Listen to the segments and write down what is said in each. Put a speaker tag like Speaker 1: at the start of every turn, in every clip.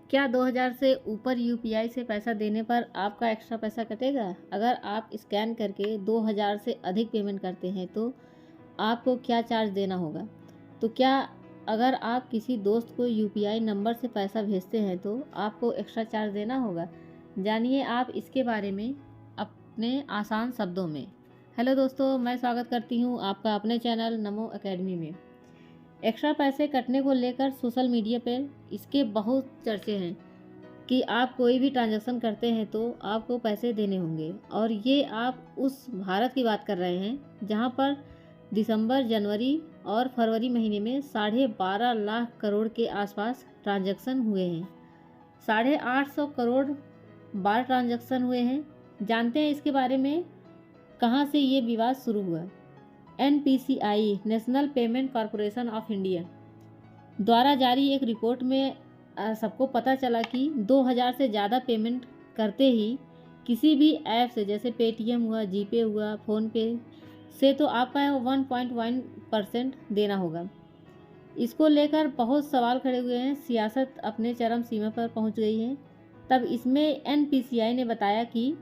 Speaker 1: क्या 2000 से ऊपर यूपीआई से पैसा देने पर आपका एक्स्ट्रा पैसा कटेगा? अगर आप स्कैन करके 2000 से अधिक पेमेंट करते हैं तो आपको क्या चार्ज देना होगा? तो क्या अगर आप किसी दोस्त को यूपीआई नंबर से पैसा भेजते हैं तो आपको एक्स्ट्रा चार्ज देना होगा? जानिए आप इसके बारे में अपने आसान शब्दों में। हेलो दोस्तों, मैं स्वागत करती हूँ आपका अपने चैनल नमो एकेडमी में। एक्स्ट्रा पैसे कटने को लेकर सोशल मीडिया पर इसके बहुत चर्चे हैं कि आप कोई भी ट्रांजैक्शन करते हैं तो आपको पैसे देने होंगे। और ये आप उस भारत की बात कर रहे हैं जहां पर दिसंबर, जनवरी और फरवरी महीने में 12.5 लाख करोड़ के आसपास ट्रांजैक्शन हुए हैं। 850 करोड़ बार ट्रांजैक्शन हुए हैं। जानते हैं इसके बारे में कहां से ये विवाद शुरू हुआ। NPCI, national payment corporation of India द्वारा जारी एक रिपोर्ट में सबको पता चला कि 2000 से ज़्यादा पेमेंट करते ही किसी भी ऐप से, जैसे पेटीएम हुआ, जीपे हुआ, फ़ोनपे से, तो आपका 1.1% देना होगा। इसको लेकर बहुत सवाल खड़े हुए हैं। सियासत अपने चरम सीमा पर पहुंच गई है। तब इसमें एनपीसीआई ने बताया कि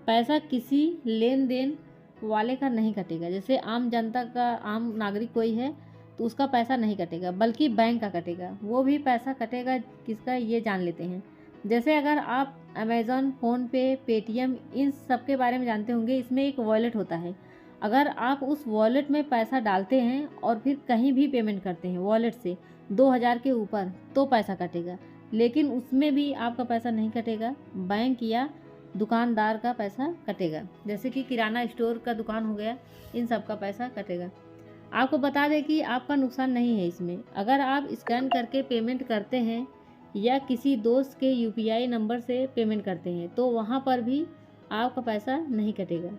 Speaker 1: पैसा किसी लेन देन वाले का नहीं कटेगा। जैसे आम जनता का, आम नागरिक कोई है तो उसका पैसा नहीं कटेगा, बल्कि बैंक का कटेगा। वो भी पैसा कटेगा किसका, ये जान लेते हैं। जैसे अगर आप अमेज़ॉन, फ़ोनपे, पेटीएम, इन सब के बारे में जानते होंगे, इसमें एक वॉलेट होता है। अगर आप उस वॉलेट में पैसा डालते हैं और फिर कहीं भी पेमेंट करते हैं वॉलेट से 2000 के ऊपर, तो पैसा कटेगा। लेकिन उसमें भी आपका पैसा नहीं कटेगा, बैंक या दुकानदार का पैसा कटेगा। जैसे कि किराना स्टोर का दुकान हो गया, इन सब का पैसा कटेगा। आपको बता दें कि आपका नुकसान नहीं है इसमें। अगर आप स्कैन करके पेमेंट करते हैं या किसी दोस्त के यूपीआई नंबर से पेमेंट करते हैं तो वहाँ पर भी आपका पैसा नहीं कटेगा।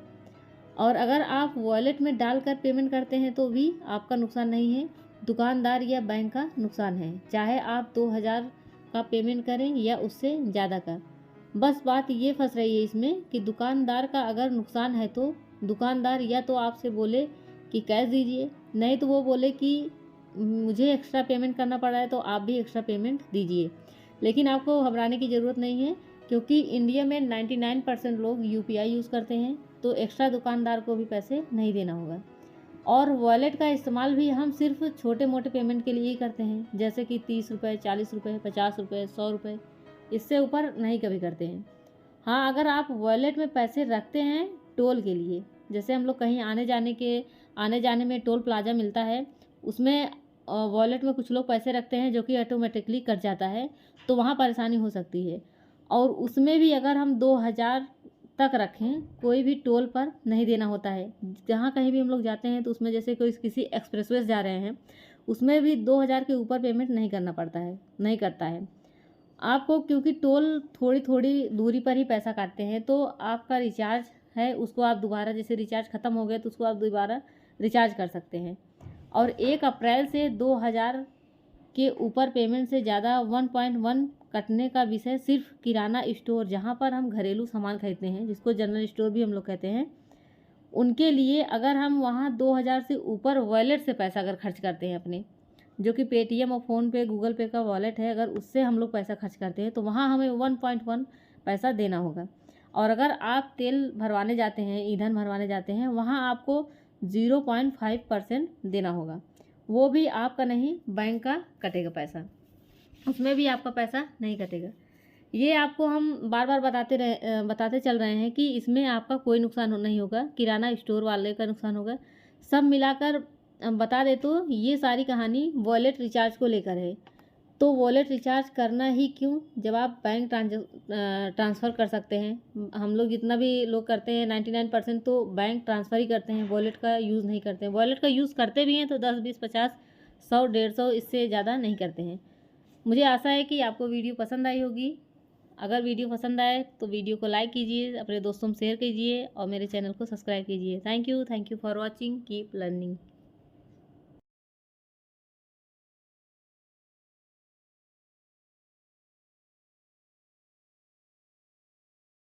Speaker 1: और अगर आप वॉलेट में डालकर पेमेंट करते हैं तो भी आपका नुकसान नहीं है, दुकानदार या बैंक का नुकसान है, चाहे आप 2000 का पेमेंट करें या उससे ज़्यादा का। बस बात ये फंस रही है इसमें कि दुकानदार का अगर नुकसान है तो दुकानदार या तो आपसे बोले कि कैश दीजिए, नहीं तो वो बोले कि मुझे एक्स्ट्रा पेमेंट करना पड़ रहा है तो आप भी एक्स्ट्रा पेमेंट दीजिए। लेकिन आपको घबराने की ज़रूरत नहीं है, क्योंकि इंडिया में 99% लोग यूपीआई यूज़ करते हैं, तो एक्स्ट्रा दुकानदार को भी पैसे नहीं देना होगा। और वॉलेट का इस्तेमाल भी हम सिर्फ छोटे मोटे पेमेंट के लिए ही करते हैं, जैसे कि 30 रुपये, 40 रुपये, 50 रुपये, 100 रुपये, इससे ऊपर नहीं कभी करते हैं। हाँ, अगर आप वॉलेट में पैसे रखते हैं टोल के लिए, जैसे हम लोग कहीं आने जाने में टोल प्लाजा मिलता है, उसमें वॉलेट में कुछ लोग पैसे रखते हैं जो कि ऑटोमेटिकली कट जाता है, तो वहाँ परेशानी हो सकती है। और उसमें भी अगर हम 2000 तक रखें, कोई भी टोल पर नहीं देना होता है। जहाँ कहीं भी हम लोग जाते हैं तो उसमें, जैसे कोई किसी एक्सप्रेसवे जा रहे हैं, उसमें भी 2000 के ऊपर पेमेंट नहीं करना पड़ता है, नहीं करता है आपको, क्योंकि टोल थोड़ी थोड़ी दूरी पर ही पैसा काटते हैं। तो आपका रिचार्ज है उसको आप दोबारा, जैसे रिचार्ज ख़त्म हो गया तो उसको आप दोबारा रिचार्ज कर सकते हैं। और 1 अप्रैल से 2000 के ऊपर पेमेंट से ज़्यादा 1.1 कटने का विषय सिर्फ किराना स्टोर, जहाँ पर हम घरेलू सामान खरीदते हैं, जिसको जनरल स्टोर भी हम लोग कहते हैं, उनके लिए। अगर हम वहाँ 2000 से ऊपर वॉलेट से पैसा अगर खर्च करते हैं अपने, जो कि पेटीएम और फ़ोनपे, गूगल पे का वॉलेट है, अगर उससे हम लोग पैसा खर्च करते हैं तो वहाँ हमें 1.1 पैसा देना होगा। और अगर आप तेल भरवाने जाते हैं, ईंधन भरवाने जाते हैं, वहाँ आपको 0.5% देना होगा। वो भी आपका नहीं, बैंक का कटेगा पैसा, उसमें भी आपका पैसा नहीं कटेगा। ये आपको हम बार बार बताते चल रहे हैं कि इसमें आपका कोई नुकसान नहीं होगा, किराना स्टोर वाले का नुकसान होगा। सब मिलाकर बता दे तो ये सारी कहानी वॉलेट रिचार्ज को लेकर है। तो वॉलेट रिचार्ज करना ही क्यों, जब आप बैंक ट्रांसफ़र कर सकते हैं। हम लोग जितना भी लोग करते हैं 99% तो बैंक ट्रांसफ़र ही करते हैं, वॉलेट का यूज़ नहीं करते हैं। वॉलेट का यूज़ करते भी हैं तो 10, 20, 50, 100, 150, इससे ज़्यादा नहीं करते हैं। मुझे आशा है कि आपको वीडियो पसंद आई होगी। अगर वीडियो पसंद आए तो वीडियो को लाइक कीजिए, अपने दोस्तों में शेयर कीजिए और मेरे चैनल को सब्सक्राइब कीजिए। Thank you for watching, keep learning.